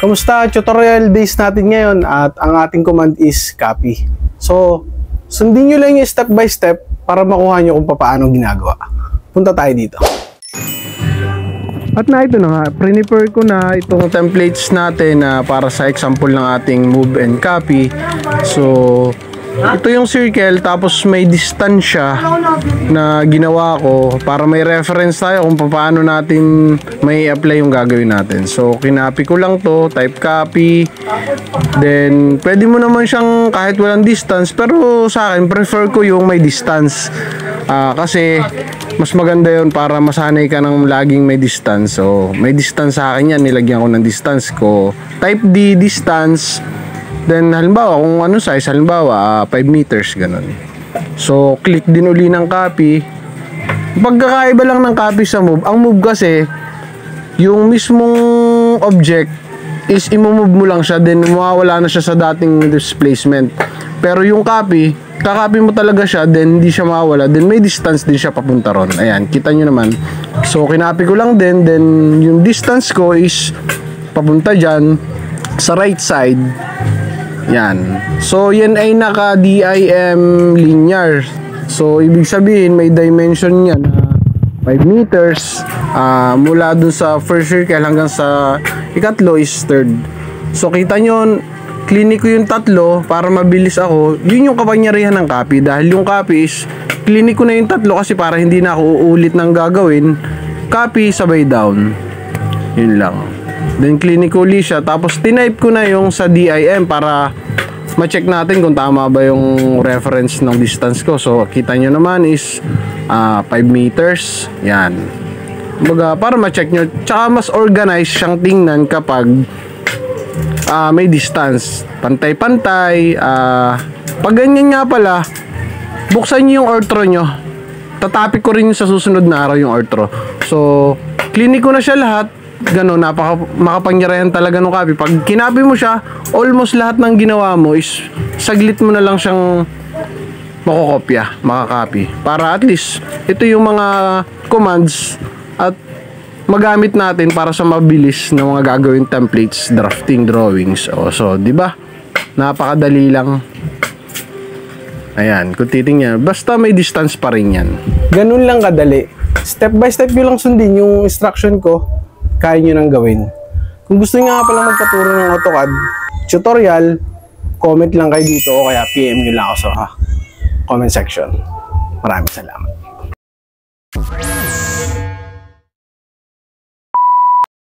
Kamusta? Tutorial days natin ngayon at ang ating command is copy. So, sundin nyo lang yung step by step para makuha nyo kung paano ginagawa. Punta tayo dito. At na ito na nga, prepare ko na itong templates natin na para sa example ng ating move and copy. So, ito yung circle tapos may distansya na ginawa ko para may reference tayo kung paano natin may apply yung gagawin natin. So, kinopy ko lang to, type copy. Then, pwede mo naman siyang kahit walang distance, pero sa akin, prefer ko yung may distance. Kasi, mas maganda yun para masanay ka ng laging may distance. So, may distance sa akin yan, nilagyan ko ng distance ko. Type D, distance. Then, halimbawa, kung ano size, halimbawa, 5 meters, ganun. So, click din uli ng copy. Pagkakaiba lang ng copy sa move, ang move kasi, yung mismong object is imomove mo lang siya, then mawawala na siya sa dating displacement. Pero yung copy, kakopy mo talaga siya, then hindi siya mawawala, then may distance din siya papunta ron. Ayan, kita nyo naman. So, kinopy ko lang din, then yung distance ko is papunta dyan, sa right side. Yan. So, yan ay naka-DIM linear. So, ibig sabihin, may dimension niya na 5 meters. Mula dun sa first circle hanggang sa ikatlo is third. So, kita nyo, klinik ko yung tatlo para mabilis ako. Yun yung kapangyarihan ng copy. Dahil yung copy is, klinik ko na yung tatlo kasi para hindi na ako uulit ng gagawin. Copy, sabay down. Yun lang. Then, clinic uli siya. Tapos, tinype ko na yung sa DIM para ma-check natin kung tama ba yung reference ng distance ko. So, kita nyo naman is 5 meters. Yan. Baga, para ma-check nyo. Tsaka, mas organized siyang tingnan kapag may distance. Pantay-pantay. Pag ganyan nga pala, buksan nyo yung orthro nyo. Tatapik ko rin sa susunod na araw yung orthro. So, clinic ko na siya lahat. Gano'n, makapangyarihan talaga ng copy. Pag kinapi mo siya, almost lahat ng ginawa mo is saglit mo na lang siyang makokopya, makakopy. Para at least, ito yung mga commands at magamit natin para sa mabilis na mga gagawin templates, drafting, drawings. So, di ba? Napakadali lang. Ayan, kung titingnan, basta may distance pa rin yan. Ganun lang kadali. Step by step nyo lang sundin yung instruction ko. Kaya nyo nang gawin. Kung gusto nyo nga palang magpaturo ng AutoCAD tutorial, comment lang kayo dito o kaya PM nyo lang ako sa comment section. Maraming salamat.